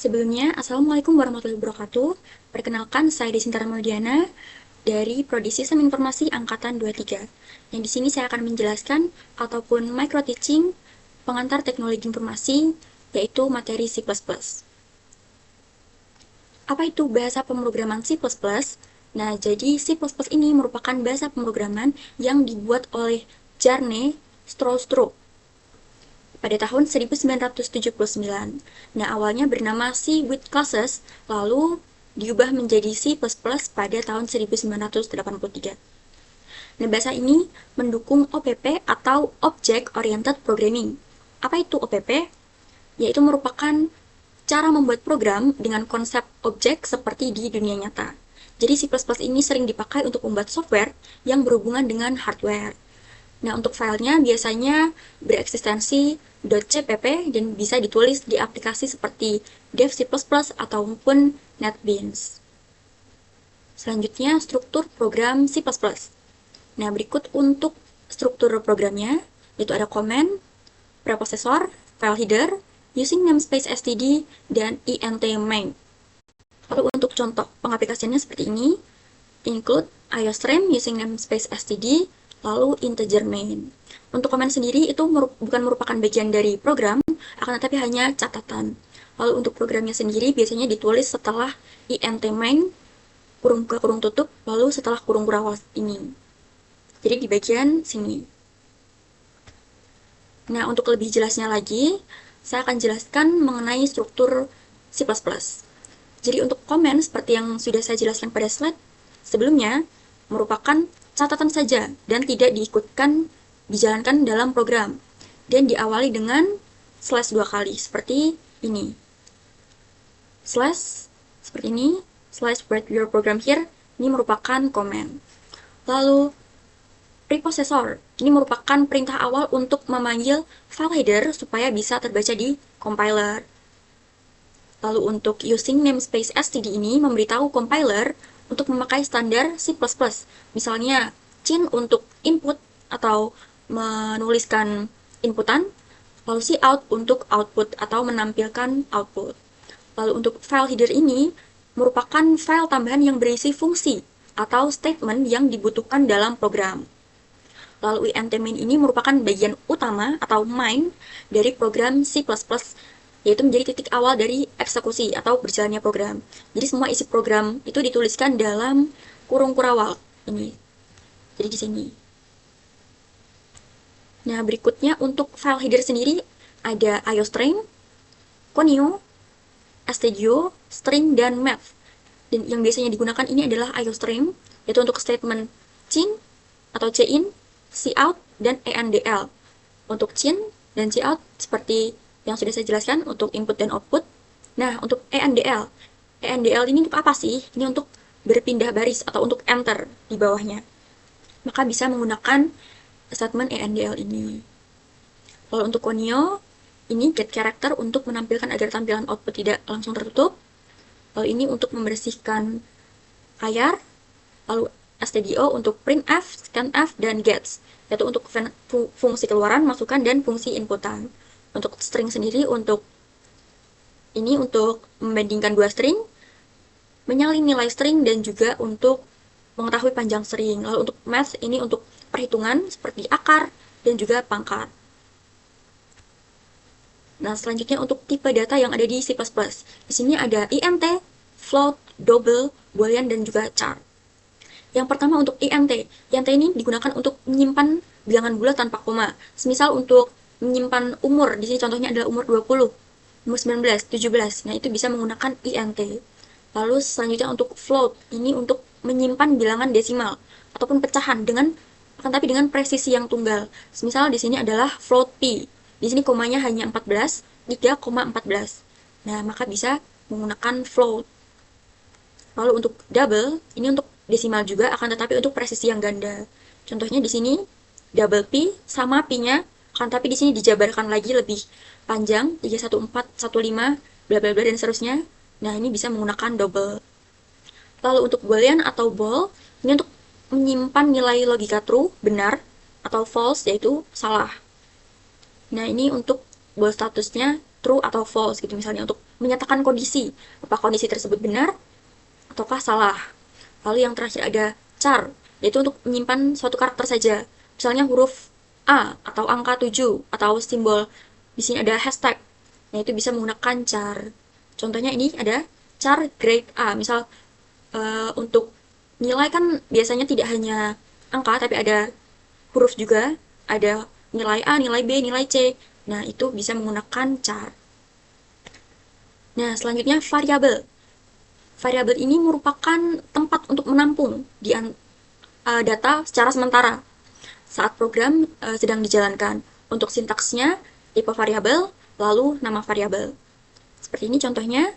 Sebelumnya, Assalamualaikum warahmatullahi wabarakatuh. Perkenalkan, saya Desinta Ramadhiana dari Prodi Sistem Informasi Angkatan 23. Yang di sini saya akan menjelaskan ataupun micro teaching pengantar teknologi informasi, yaitu materi C++. Apa itu bahasa pemrograman C++? Nah, jadi C++ ini merupakan bahasa pemrograman yang dibuat oleh Jarne Stroustrup pada tahun 1979. Nah, awalnya bernama C with Classes, lalu diubah menjadi C++ pada tahun 1983. Nah, bahasa ini mendukung OPP atau Object Oriented Programming. Apa itu OPP? Yaitu merupakan cara membuat program dengan konsep objek seperti di dunia nyata. Jadi C++ ini sering dipakai untuk membuat software yang berhubungan dengan hardware. Nah, untuk filenya biasanya bereksistensi .cpp dan bisa ditulis di aplikasi seperti Dev C++ ataupun NetBeans. Selanjutnya, struktur program C++. Nah, berikut untuk struktur programnya, yaitu ada command, preprocessor, file header, using namespace std, dan int main. Lalu untuk contoh pengaplikasiannya seperti ini, include iostream using namespace std, lalu integer main. Untuk komen sendiri itu bukan merupakan bagian dari program, akan tetapi hanya catatan. Lalu untuk programnya sendiri biasanya ditulis setelah int main, kurung buka kurung tutup, lalu setelah kurung brawas ini. Jadi di bagian sini. Nah, untuk lebih jelasnya lagi, saya akan jelaskan mengenai struktur C++. Jadi untuk komen seperti yang sudah saya jelaskan pada slide sebelumnya, merupakan catatan saja dan tidak dijalankan dalam program. Dan diawali dengan slash 2 kali, seperti ini. Slash, seperti ini, slash write your program here, ini merupakan komen. Lalu, preprocessor, ini merupakan perintah awal untuk memanggil file header supaya bisa terbaca di compiler. Lalu untuk using namespace std ini memberitahu compiler untuk memakai standar C++. Misalnya, cin untuk input atau menuliskan inputan, lalu cout untuk output atau menampilkan output. Lalu untuk file header ini merupakan file tambahan yang berisi fungsi atau statement yang dibutuhkan dalam program. Lalu int main ini merupakan bagian utama atau main dari program C++, yaitu menjadi titik awal dari eksekusi atau berjalannya program. Jadi semua isi program itu dituliskan dalam kurung kurawal ini. Jadi di sini. Nah, berikutnya untuk file header sendiri ada iostream, conio, stdio, string, dan math. Dan yang biasanya digunakan ini adalah iostream, yaitu untuk statement cin atau cin, cout, dan endl. Untuk cin dan cout seperti yang sudah saya jelaskan untuk input dan output. Nah, untuk endl ini untuk apa sih? Ini untuk berpindah baris atau untuk enter di bawahnya. Maka bisa menggunakan statement endl ini. Lalu untuk conio, ini get character untuk menampilkan agar tampilan output tidak langsung tertutup. Lalu ini untuk membersihkan layar. Lalu stdio untuk printf, scanf, dan gets, yaitu untuk fungsi keluaran, masukan, dan fungsi inputan. Untuk string sendiri untuk membandingkan dua string, menyalin nilai string, dan juga untuk mengetahui panjang string. Lalu untuk math ini untuk perhitungan seperti akar dan juga pangkat. Nah, selanjutnya untuk tipe data yang ada di C++. Di sini ada int, float, double, boolean, dan juga char. Yang pertama untuk int. Int ini digunakan untuk menyimpan bilangan bulat tanpa koma. Semisal untuk menyimpan umur, di sini contohnya adalah umur 20, umur 19, 17. Nah, itu bisa menggunakan int. Lalu selanjutnya untuk float, ini untuk menyimpan bilangan desimal ataupun pecahan tapi dengan presisi yang tunggal. Semisal di sini adalah float p. Di sini komanya hanya 14, 3,14. Nah, maka bisa menggunakan float. Lalu untuk double, ini untuk desimal juga, akan tetapi untuk presisi yang ganda. Contohnya di sini double p sama p-nya, akan tetapi di sini dijabarkan lagi lebih panjang, 31415, bla bla bla dan seterusnya. Nah, ini bisa menggunakan double. Lalu untuk boolean atau bool, ini untuk menyimpan nilai logika true, benar, atau false, yaitu salah. Nah, ini untuk bool statusnya true atau false gitu, misalnya untuk menyatakan kondisi, apakah kondisi tersebut benar ataukah salah. Lalu yang terakhir ada char, yaitu untuk menyimpan suatu karakter saja, misalnya huruf A atau angka 7 atau simbol. Di sini ada hashtag, nah itu bisa menggunakan char. Contohnya ini ada char grade A, misal untuk nilai kan biasanya tidak hanya angka, tapi ada huruf juga, ada nilai A, nilai B, nilai C. Nah, itu bisa menggunakan char. Nah, selanjutnya variabel. Variabel ini merupakan tempat untuk menampung data secara sementara saat program sedang dijalankan. Untuk sintaksnya, tipe variabel, lalu nama variabel. Seperti ini contohnya,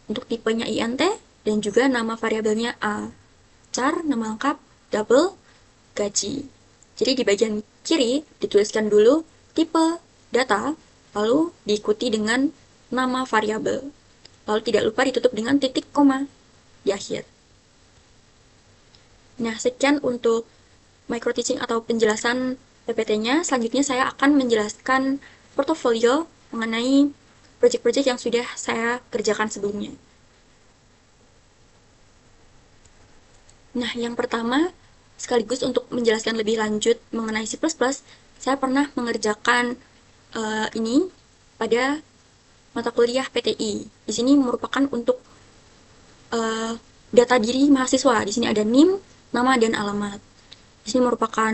untuk tipenya int dan juga nama variabelnya a. Char, nama lengkap, double, gaji. Jadi di bagian kiri dituliskan dulu tipe data, lalu diikuti dengan nama variabel. Lalu tidak lupa ditutup dengan titik koma di akhir. Nah, sekian untuk micro teaching atau penjelasan PPT-nya. Selanjutnya saya akan menjelaskan portofolio mengenai proyek-proyek yang sudah saya kerjakan sebelumnya. Nah, yang pertama, sekaligus untuk menjelaskan lebih lanjut mengenai C++, saya pernah mengerjakan ini pada mata kuliah PTI. Di sini merupakan untuk data diri mahasiswa. Di sini ada NIM, nama, dan alamat. Di sini merupakan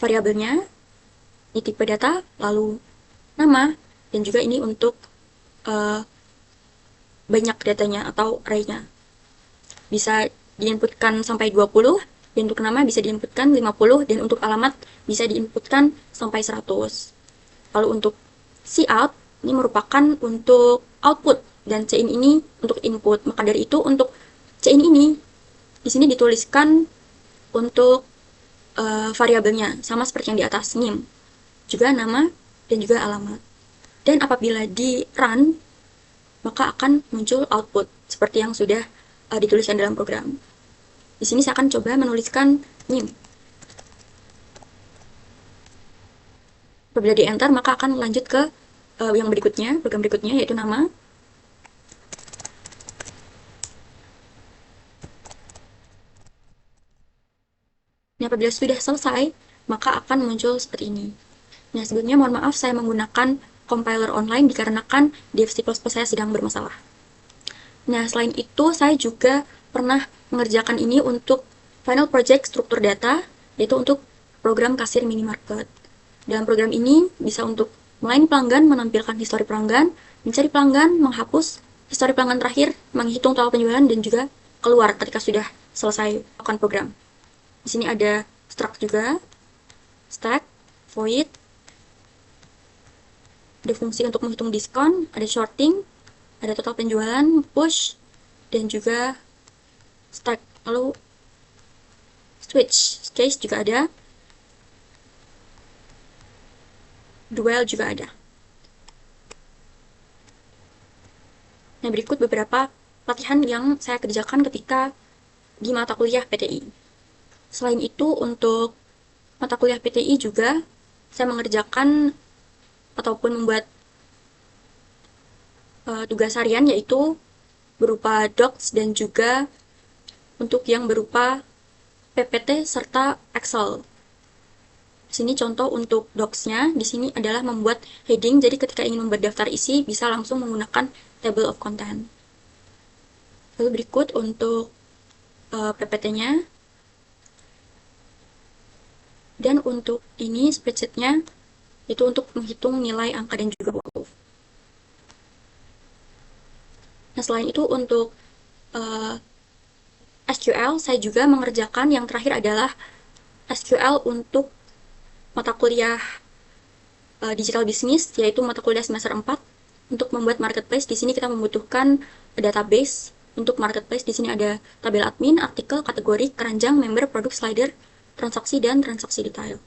variabelnya, ini tipe data, lalu nama, dan juga ini untuk banyak datanya atau array-nya. Bisa diinputkan sampai 20, dan untuk nama bisa diinputkan 50, dan untuk alamat bisa diinputkan sampai 100. Lalu untuk cout, ini merupakan untuk output, dan cin ini untuk input. Maka dari itu untuk cin ini, di sini dituliskan untuk variabelnya, sama seperti yang di atas, NIM. Juga nama, dan juga alamat. Dan apabila di run, maka akan muncul output, seperti yang sudah dituliskan dalam program. Di sini saya akan coba menuliskan NIM. Apabila di enter, maka akan lanjut ke yang berikutnya, program berikutnya, yaitu nama. Nah, apabila sudah selesai, maka akan muncul seperti ini. Nah, sebelumnya mohon maaf saya menggunakan compiler online dikarenakan dev C++ saya sedang bermasalah. Nah, selain itu saya juga pernah mengerjakan ini untuk final project struktur data, yaitu untuk program kasir minimarket. Dalam program ini bisa untuk melayani pelanggan, menampilkan histori pelanggan, mencari pelanggan, menghapus histori pelanggan terakhir, menghitung total penjualan, dan juga keluar ketika sudah selesai melakukan program. Di sini ada struct juga, stack, void, ada fungsi untuk menghitung diskon, ada sorting, ada total penjualan, push, dan juga stack. Lalu switch case juga ada, dual juga ada. Nah, berikut beberapa latihan yang saya kerjakan ketika di mata kuliah PTI. Selain itu, untuk mata kuliah PTI juga saya mengerjakan ataupun membuat tugas harian, yaitu berupa docs dan juga untuk yang berupa PPT serta Excel. Di sini contoh untuk docs-nya, di sini adalah membuat heading, jadi ketika ingin membuat daftar isi bisa langsung menggunakan table of content. Lalu berikut untuk PPT-nya. Dan untuk ini spreadsheet-nya itu untuk menghitung nilai angka dan juga huruf. Nah, selain itu untuk SQL saya juga mengerjakan yang terakhir adalah SQL untuk mata kuliah digital business, yaitu mata kuliah semester 4 untuk membuat marketplace. Di sini kita membutuhkan database. Untuk marketplace di sini ada tabel admin, artikel, kategori, keranjang, member, produk, slider, transaksi, dan transaksi detail.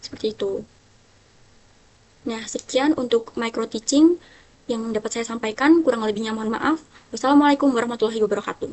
Seperti itu. Nah, sekian untuk micro teaching yang dapat saya sampaikan. Kurang lebihnya mohon maaf. Wassalamualaikum warahmatullahi wabarakatuh.